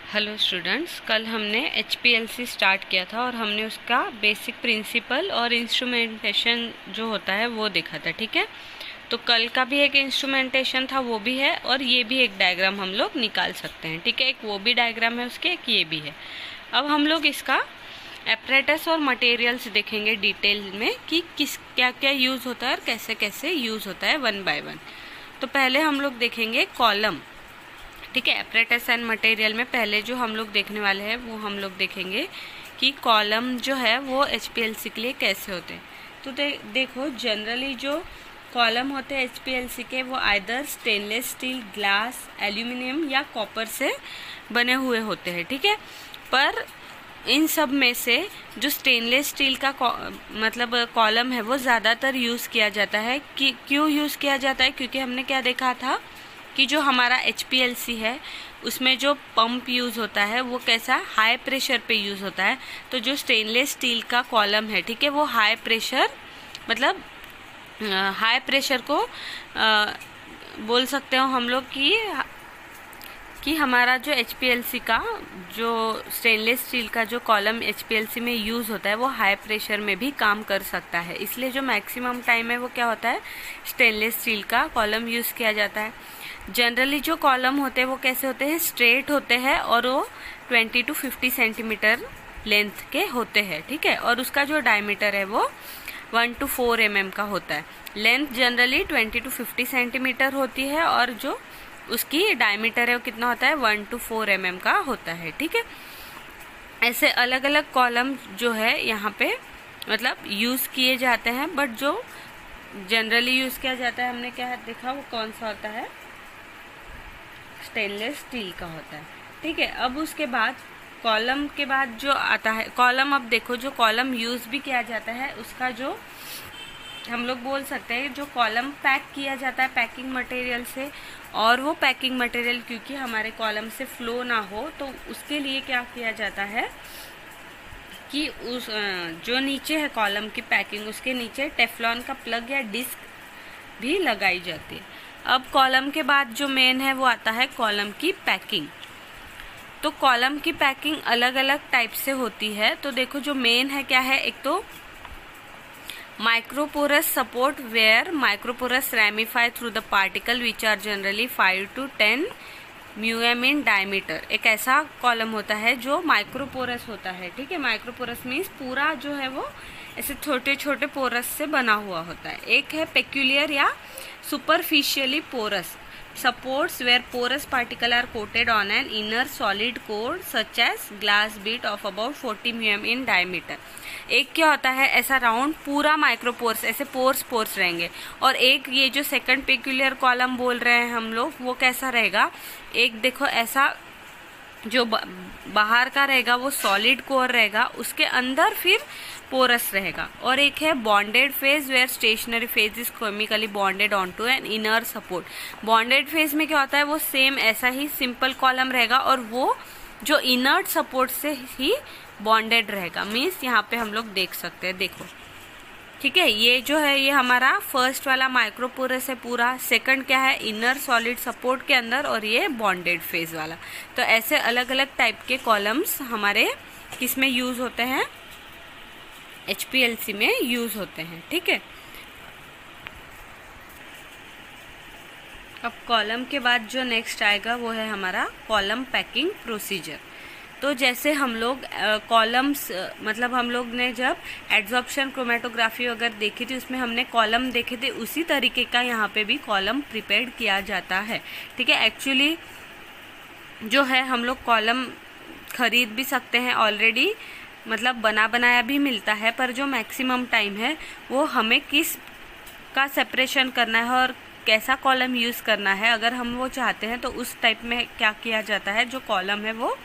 Hello students, कल हमने HPLC start किया था और हमने उसका बेसिक प्रिंसिपल और इंस्ट्रूमेंटेशन जो होता है वो देखा था। ठीक है, तो कल का भी एक इंस्ट्रूमेंटेशन था, वो भी है, और ये भी एक डायग्राम हम लोग निकाल सकते हैं। ठीक है, एक वो भी डायग्राम है उसके, एक ये भी है। अब हम लोग इसका एपरेटस और मटेरियल्स देखेंगे डिटेल में कि किस क्या क्या यूज़ होता है और कैसे कैसे यूज़ होता है वन बाय वन। तो पहले हम लोग देखेंगे कॉलम। ठीक है, एपरेटस एंड मटेरियल में पहले जो हम लोग देखने वाले हैं वो हम लोग देखेंगे कि कॉलम जो है वो HPLC के लिए कैसे होते हैं। तो देखो जनरली जो कॉलम होते हैं HPLC के वो either stainless steel, glass, aluminium या कॉपर से बने हुए होते हैं। ठीक है, पर इन सब में से जो स्टेनलेस स्टील का मतलब कॉलम है वो ज़्यादातर यूज़ किया जाता है। कि क्यों यूज़ किया जाता है? क्योंकि हमने क्या देखा था कि जो हमारा HPLC है उसमें जो पंप यूज़ होता है वो कैसा हाई प्रेशर पे यूज़ होता है। तो जो स्टेनलेस स्टील का कॉलम है, ठीक है, वो हाई प्रेशर मतलब हाई प्रेशर को बोल सकते हो हम लोग कि हमारा जो HPLC का जो स्टेनलेस स्टील का जो कॉलम HPLC में यूज़ होता है वो हाई प्रेशर में भी काम कर सकता है। इसलिए जो मैक्सिमम टाइम है वो क्या होता है, स्टेनलेस स्टील का कॉलम यूज़ किया जाता है। जनरली जो कॉलम होते हैं वो कैसे होते हैं, स्ट्रेट होते हैं और वो 20 to 50 सेंटीमीटर लेंथ के होते हैं। ठीक है, और उसका जो डायमीटर है वो 1 to 4 mm का होता है। लेंथ जनरली 20 to 50 सेंटीमीटर होती है और जो उसकी डायमीटर है वो कितना होता है, 1 to 4 mm का होता है। ठीक है, ऐसे अलग अलग कॉलम जो है यहाँ पे मतलब यूज़ किए जाते हैं, बट जो जनरली यूज़ किया जाता है हमने क्या देखा वो कौन सा होता है, स्टेनलेस स्टील का होता है। ठीक है, अब उसके बाद कॉलम के बाद जो आता है कॉलम, अब देखो जो कॉलम यूज़ भी किया जाता है उसका जो हम लोग बोल सकते हैं जो कॉलम पैक किया जाता है पैकिंग मटेरियल से, और वो पैकिंग मटेरियल क्योंकि हमारे कॉलम से फ्लो ना हो तो उसके लिए क्या किया जाता है कि उस जो नीचे है कॉलम की पैकिंग उसके नीचे टेफ्लॉन का प्लग या डिस्क भी लगाई जाती है। अब कॉलम के बाद जो मेन है वो आता है कॉलम की पैकिंग। तो कॉलम की पैकिंग अलग अलग टाइप से होती है। तो देखो जो मेन है क्या है, एक तो microporous support where microporous ramify through the particle which are generally 5 to 10 μm in diameter. एक ऐसा कॉलम होता है जो माइक्रोपोरस होता है। ठीक है, माइक्रोपोरस मीन्स पूरा जो है वो ऐसे छोटे छोटे पोरस से बना हुआ होता है। एक है पेक्यूलियर या superficially porous supports where porous particles are coated on an inner solid core such as glass bead of about 40 mm in diameter। एक क्या होता है, ऐसा राउंड पूरा माइक्रोपोर्स ऐसे पोर्स रहेंगे, और एक ये जो सेकंड पेक्यूलियर कॉलम बोल रहे हैं हम लोग वो कैसा रहेगा, एक देखो ऐसा जो बाहर का रहेगा वो सॉलिड कोर रहेगा, उसके अंदर फिर पोरस रहेगा। और एक है bonded phase where stationary phase is chemically bonded on to an inner support. Bonded phase में क्या होता है, वो सेम ऐसा ही सिंपल कॉलम रहेगा और वो जो इनर्ट सपोर्ट से ही बॉन्डेड रहेगा। मीन्स यहाँ पे हम लोग देख सकते हैं, देखो ठीक है, ये जो है ये हमारा फर्स्ट वाला माइक्रोपोरस है पूरा, सेकंड क्या है इनर सॉलिड सपोर्ट के अंदर, और ये बॉन्डेड फेज वाला। तो ऐसे अलग अलग टाइप के कॉलम्स हमारे किस में यूज होते हैं, HPLC में यूज होते हैं। ठीक है, अब कॉलम के बाद जो नेक्स्ट आएगा वो है हमारा कॉलम पैकिंग प्रोसीजर। तो जैसे हम लोग कॉलम्स मतलब हम लोग ने जब एड्जॉर्प्शन क्रोमेटोग्राफी अगर देखी थी उसमें हमने कॉलम देखे थे, उसी तरीके का यहाँ पे भी कॉलम प्रिपेयर किया जाता है। ठीक है, एक्चुअली जो है हम लोग कॉलम खरीद भी सकते हैं ऑलरेडी, मतलब बना बनाया भी मिलता है, पर जो मैक्सिमम टाइम है वो हमें किस का सेपरेशन करना है और कैसा कॉलम यूज़ करना है, अगर हम वो चाहते हैं तो उस टाइप में क्या किया जाता है, जो कॉलम है वो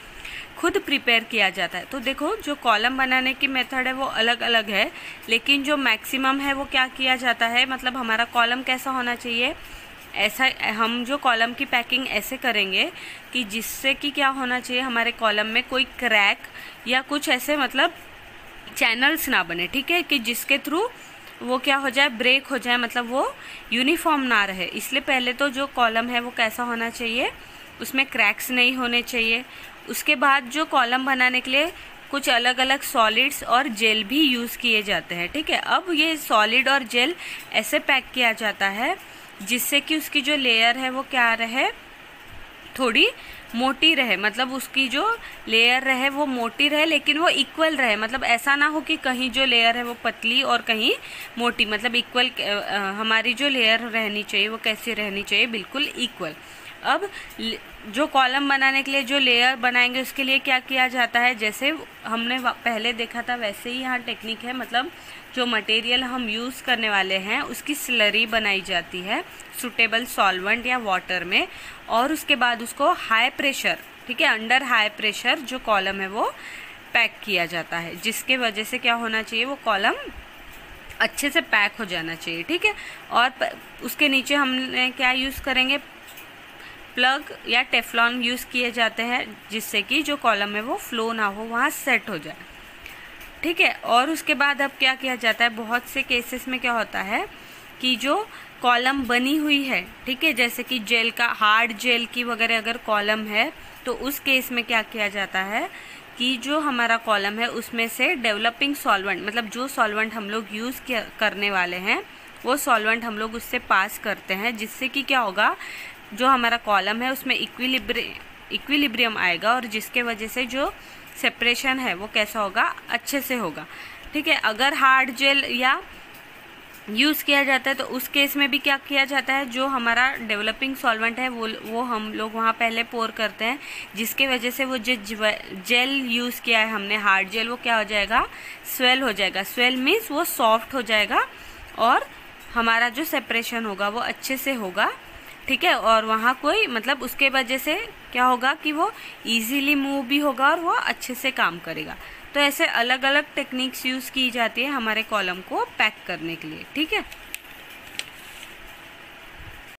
खुद प्रिपेयर किया जाता है। तो देखो जो कॉलम बनाने की मेथड है वो अलग अलग है, लेकिन जो मैक्सिमम है वो क्या किया जाता है, मतलब हमारा कॉलम कैसा होना चाहिए, ऐसा हम जो कॉलम की पैकिंग ऐसे करेंगे कि जिससे कि क्या होना चाहिए, हमारे कॉलम में कोई क्रैक या कुछ ऐसे मतलब चैनल्स ना बने। ठीक है, कि जिसके थ्रू वो क्या हो जाए, ब्रेक हो जाए, मतलब वो यूनिफॉर्म ना रहे। इसलिए पहले तो जो कॉलम है वो कैसा होना चाहिए, उसमें क्रैक्स नहीं होने चाहिए। उसके बाद जो कॉलम बनाने के लिए कुछ अलग अलग सॉलिड्स और जेल भी यूज़ किए जाते हैं, ठीक है। अब ये सॉलिड और जेल ऐसे पैक किया जाता है जिससे कि उसकी जो लेयर है वो क्या रहे, थोड़ी मोटी रहे, मतलब उसकी जो लेयर रहे वो मोटी रहे लेकिन वो इक्वल रहे, मतलब ऐसा ना हो कि कहीं जो लेयर है वो पतली और कहीं मोटी, मतलब इक्वल हमारी जो लेयर रहनी चाहिए वो कैसी रहनी चाहिए, बिल्कुल इक्वल। अब जो कॉलम बनाने के लिए जो लेयर बनाएंगे उसके लिए क्या किया जाता है, जैसे हमने पहले देखा था वैसे ही यहाँ टेक्निक है, मतलब जो मटेरियल हम यूज़ करने वाले हैं उसकी स्लरी बनाई जाती है सूटेबल सॉल्वेंट या वाटर में, और उसके बाद उसको हाई प्रेशर, ठीक है, अंडर हाई प्रेशर जो कॉलम है वो पैक किया जाता है, जिसके वजह से क्या होना चाहिए, वो कॉलम अच्छे से पैक हो जाना चाहिए, ठीक है। और उसके नीचे हमने क्या यूज़ करेंगे, प्लग या टेफ्लॉन यूज़ किए जाते हैं जिससे कि जो कॉलम है वो फ्लो ना हो, वहाँ सेट हो जाए, ठीक है। और उसके बाद अब क्या किया जाता है, बहुत से केसेस में क्या होता है कि जो कॉलम बनी हुई है, ठीक है, जैसे कि जेल का, हार्ड जेल की वगैरह अगर कॉलम है तो उस केस में क्या किया जाता है कि जो हमारा कॉलम है उसमें से डेवलपिंग सॉल्वेंट, मतलब जो सॉल्वेंट हम लोग यूज़ करने वाले हैं वो सॉल्वेंट हम लोग उससे पास करते हैं, जिससे कि क्या होगा, जो हमारा कॉलम है उसमें इक्विलिब्रियम आएगा और जिसके वजह से जो सेपरेशन है वो कैसा होगा, अच्छे से होगा, ठीक है। अगर हार्ड जेल या यूज़ किया जाता है तो उस केस में भी क्या किया जाता है, जो हमारा डेवलपिंग सॉल्वेंट है वो हम लोग वहाँ पहले पोर करते हैं, जिसके वजह से वो जो जेल यूज़ किया है हमने हार्ड जेल, वो क्या हो जाएगा, स्वेल हो जाएगा। स्वेल मीन्स वो सॉफ्ट हो जाएगा और हमारा जो सेपरेशन होगा वो अच्छे से होगा, ठीक है। और वहाँ कोई, मतलब उसके वजह से क्या होगा कि वो इजीली मूव भी होगा और वो अच्छे से काम करेगा। तो ऐसे अलग अलग टेक्निक्स यूज़ की जाती है हमारे कॉलम को पैक करने के लिए, ठीक है।